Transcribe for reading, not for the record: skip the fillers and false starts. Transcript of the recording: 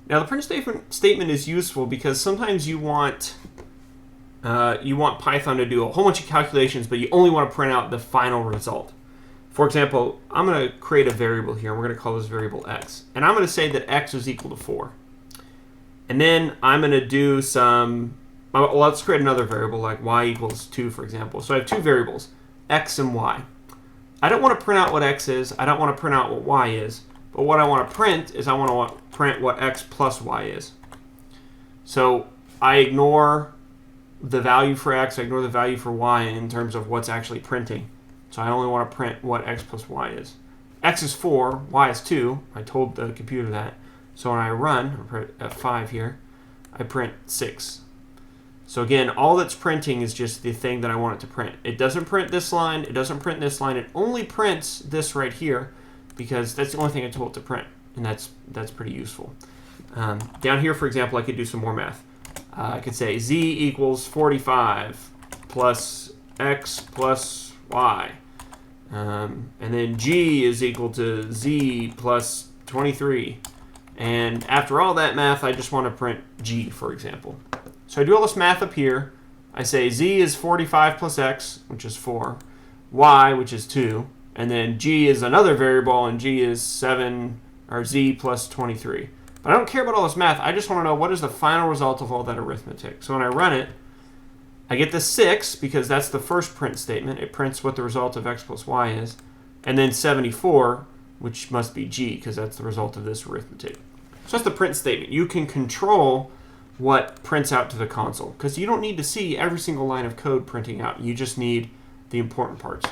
Now the print statement is useful because sometimes you want Python to do a whole bunch of calculations, but you only want to print out the final result. For example, I'm going to create a variable here, and we're going to call this variable x. And I'm going to say that x is equal to 4. And then I'm going to do some, well, let's create another variable like y equals 2, for example. So I have two variables, x and y. I don't want to print out what x is. I don't want to print out what y is. But what I want to print is I want to print what x plus y is. So I ignore the value for x, I ignore the value for y in terms of what's actually printing. So I only want to print what x plus y is. X is 4, y is 2. I told the computer that. So when I run, F5 here, I print 6. So again, all that's printing is just the thing that I want it to print. It doesn't print this line, it doesn't print this line, it only prints this right here because that's the only thing I told it to print. And that's pretty useful. Down here, for example, I could do some more math. I could say z equals 45 plus x plus y. And then g is equal to z plus 23. And after all that math, I just want to print g, for example. So I do all this math up here. I say z is 45 plus x, which is 4, y, which is 2, and then g is another variable, and g is 7, or z plus 23. But I don't care about all this math. I just want to know what is the final result of all that arithmetic. So when I run it, I get the 6 because that's the first print statement. It prints what the result of x plus y is. And then 74, which must be g because that's the result of this arithmetic. So that's the print statement. You can control what prints out to the console because you don't need to see every single line of code printing out. You just need the important parts.